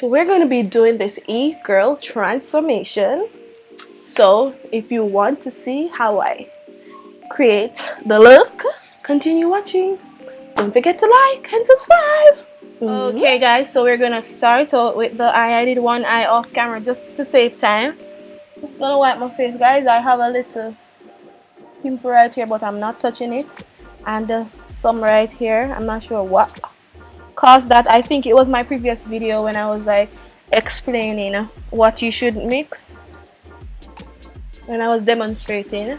So we're going to be doing this e-girl transformation. So if you want to see how I create the look, continue watching. Don't forget to like and subscribe. Okay guys, so we're gonna start out with the eye. I did one eye off camera just to save time. Just gonna wipe my face, guys. I have a little pimple right here, but I'm not touching it, and some right here. I'm not sure what caused that. I think it was my previous video when I was like explaining what you should mix, when I was demonstrating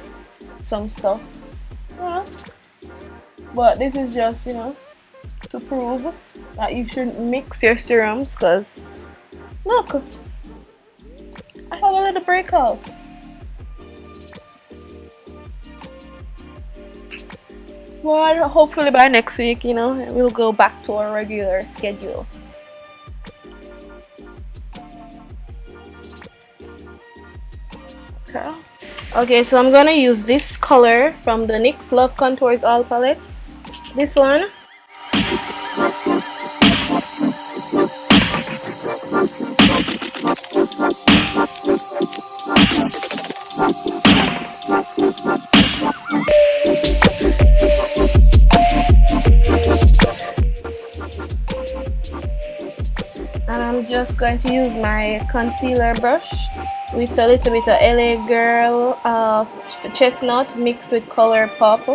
some stuff. Yeah. But this is just, to prove that you shouldn't mix your serums, because look, I have a little breakout. Well, hopefully by next week, we'll go back to our regular schedule. Okay, so I'm gonna use this color from the NYX Love Contours All palette. This one. And I'm just going to use my concealer brush with a little bit of LA Girl Chestnut mixed with Color Pop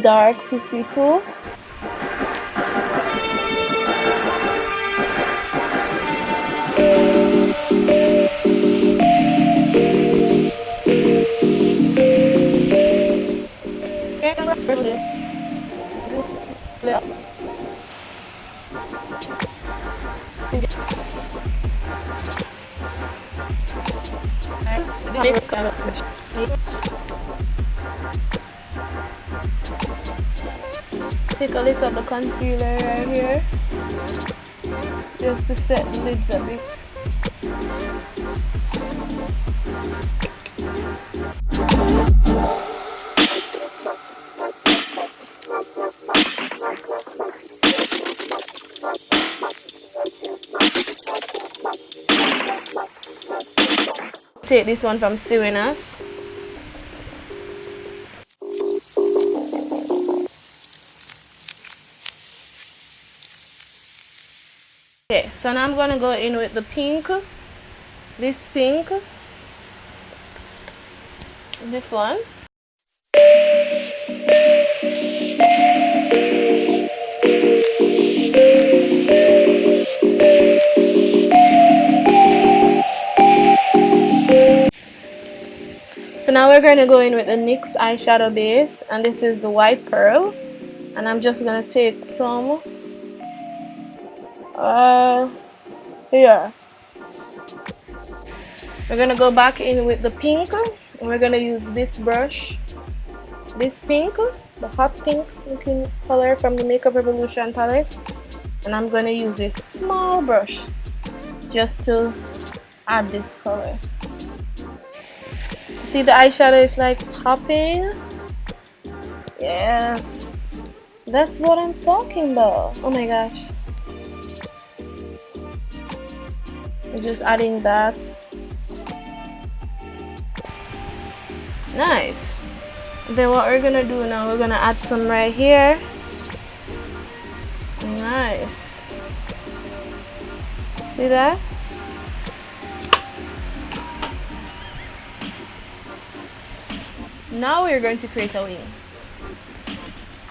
Dark 52. Take a little of the concealer right here, just to set the lids a bit. Take this one from Sylyne. Okay, so now I'm gonna go in with the pink, this pink, this one. So now we're gonna go in with the NYX eyeshadow base, and this is the White Pearl, and I'm just gonna take some here. We're gonna go back in with the pink, and we're gonna use this brush, this pink, the hot pink looking color from the Makeup Revolution palette, and I'm gonna use this small brush just to add this color. See, the eyeshadow is like popping. Yes, that's what I'm talking about. Oh my gosh. We're just adding that. Nice. Then what we're gonna do now, we're gonna add some right here. Nice. See that? Now we're going to create a wing.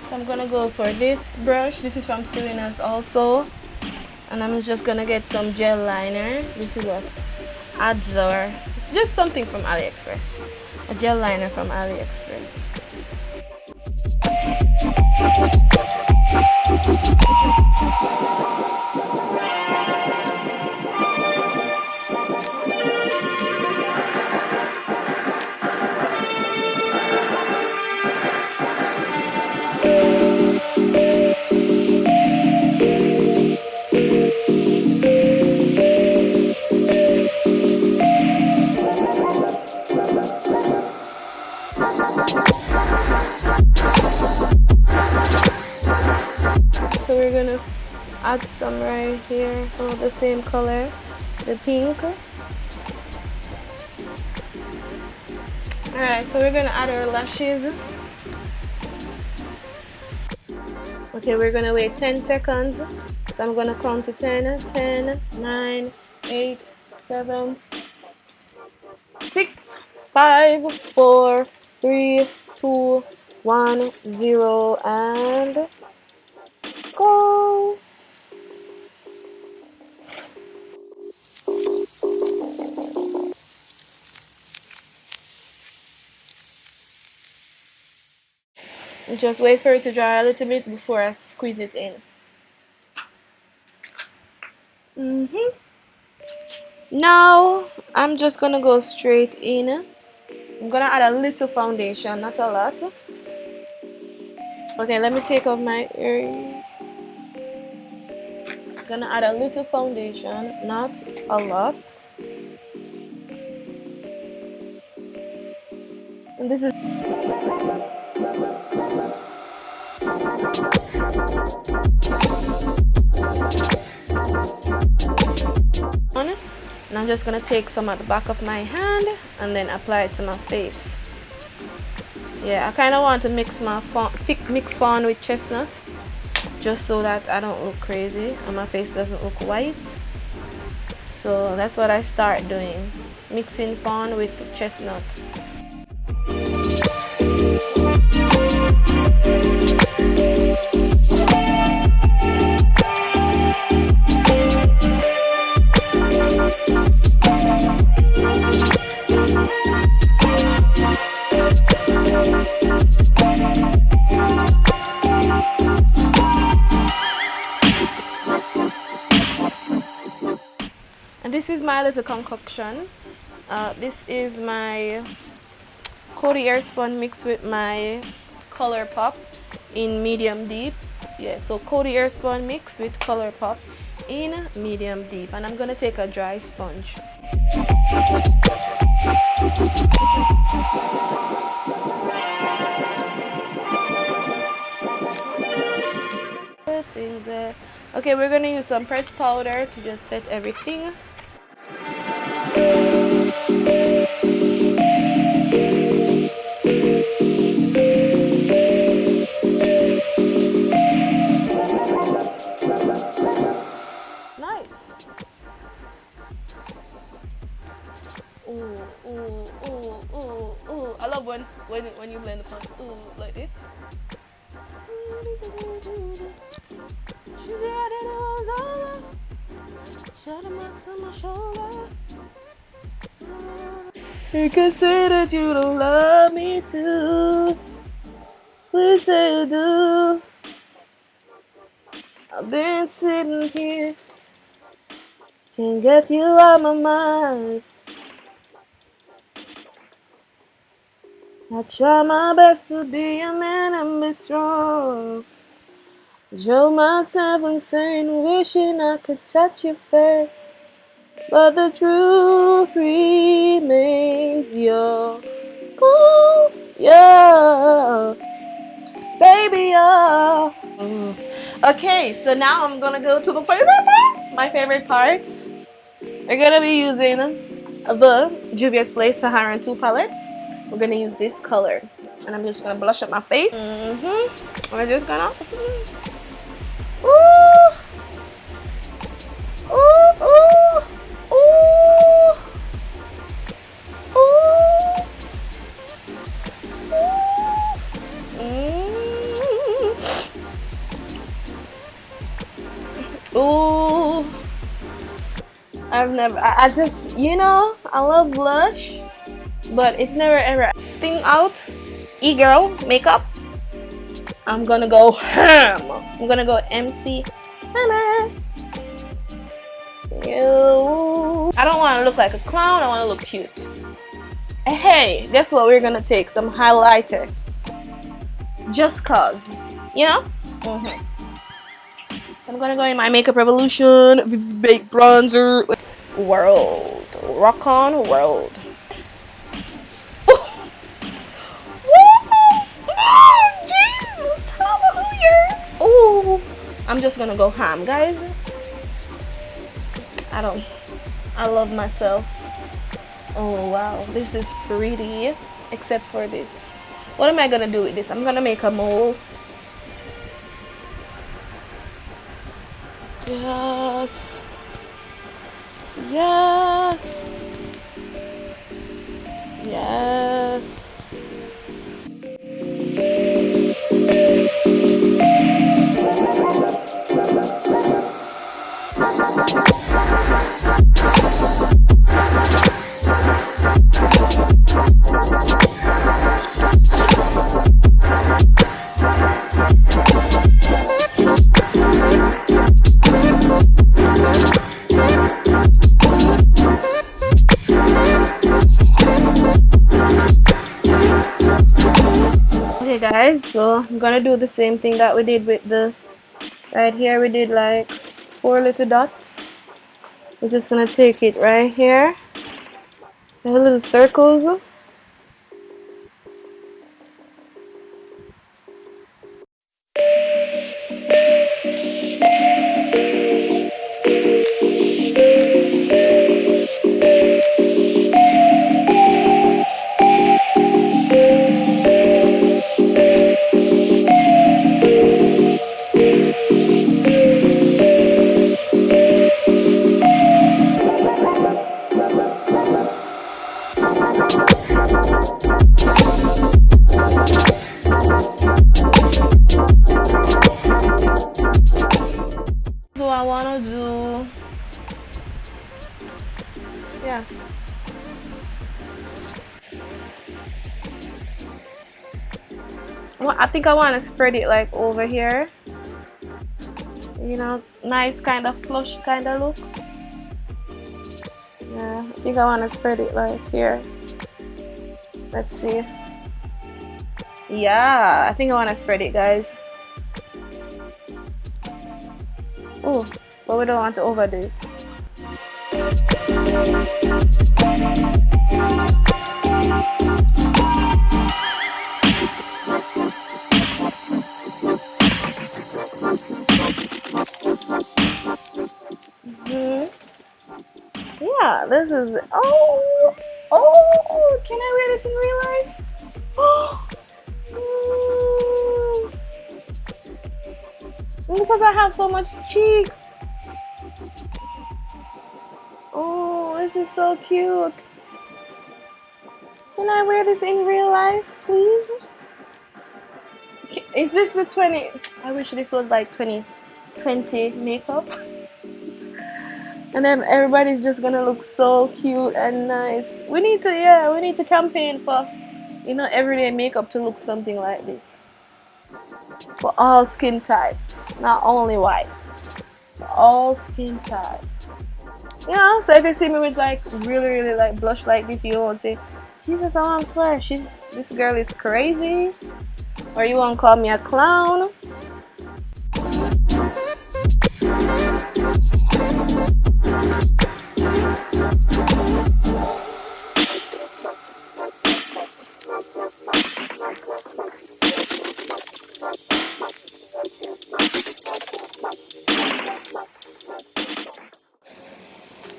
So I'm gonna go for this brush. This is from Sylyne also. And I'm just gonna get some gel liner. This is what Adzor. It's just something from Aliexpress. A gel liner from Aliexpress. So we're gonna add some right here, some of the same color, the pink. Alright, so we're gonna add our lashes. Okay, we're gonna wait 10 seconds. So I'm gonna count to 10, 10, 9, 8, 7, 6, 5, 4, 3, 2, 1, 0, and go. Just wait for it to dry a little bit before I squeeze it in. Now I'm just gonna go straight in. I'm gonna add a little foundation, not a lot. Okay, let me take off my earrings. Gonna add a little foundation, not a lot. And this is on. And I'm just gonna take some at the back of my hand and then apply it to my face. Yeah, I kind of want to mix my fawn with chestnut, just so that I don't look crazy and my face doesn't look white. So that's what I start doing, mixing fawn with chestnut. And this is my little concoction. This is my Coty Airspun mixed with my ColourPop in medium deep. Yeah, so Coty Airspun mixed with ColourPop in medium deep. And I'm gonna take a dry sponge. Okay, we're gonna use some pressed powder to just set everything. Nice. Ooh, ooh, ooh, ooh, ooh. I love when you blend the front. Ooh, like this. She said that it was over. Shut the marks on my shoulder. You can say that you don't love me too. Please say you do. I've been sitting here, can't get you out my mind. I try my best to be a man and be strong. Drove myself insane, wishing I could touch your face. But the truth remains, you're gone, yeah, baby, yeah. Okay, so now I'm gonna go to the favorite part. My favorite part. We're gonna be using the Jwillscool Saharan 2 palette. We're gonna use this color, and I'm just gonna blush up my face. We're just gonna. Ooh, ooh, ooh, ooh, ooh, ooh. I just, I love blush, but it's never ever sting out. Egirl makeup. I'm gonna go ham. I'm gonna go MC Hammer. I don't want to look like a clown. I want to look cute. Hey, guess what? We're gonna take some highlighter. Just cause, So I'm gonna go in my Makeup Revolution Baked Bronzer. World. Rock on world. I'm I'm just gonna go ham, guys. I love myself. Oh wow, this is pretty, except for this. What am I gonna do with this? I'm gonna make a mole. Yes. Yes. Yes. Okay guys, so I'm gonna do the same thing that we did with the right here. We did like 4 little dots. We're just gonna take it right here, the little circles. So I wanna do, yeah. Well, I think I want to spread it like over here. You know, nice kind of flush kind of look. Yeah, I think I want to spread it like here. Let's see. Yeah, I think I want to spread it, guys. Oh, but we don't want to overdo it. Yeah, this is, oh, can I wear this in real life? Because I have so much cheek. Oh, this is so cute. Can I wear this in real life, please? Is this the 20? I wish this was like 2020 makeup. And then everybody's just gonna look so cute and nice. We need to campaign for, you know, everyday makeup to look something like this. For all skin types, not only white. For all skin types. You know, so if you see me with like really like blush like this, you won't say, Jesus, I want to wear. This girl is crazy. Or you won't call me a clown.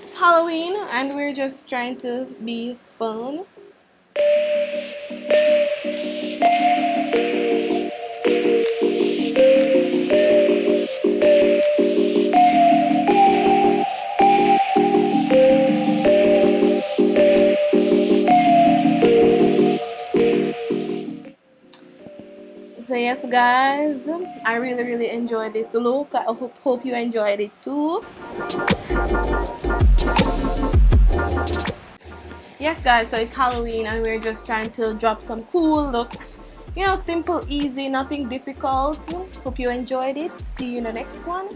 It's Halloween and we're just trying to be fun. So yes guys, I really enjoyed this look. I hope you enjoyed it too. Yes guys, so it's Halloween and we're just trying to drop some cool looks. You know, simple, easy, nothing difficult. Hope you enjoyed it. See you in the next one.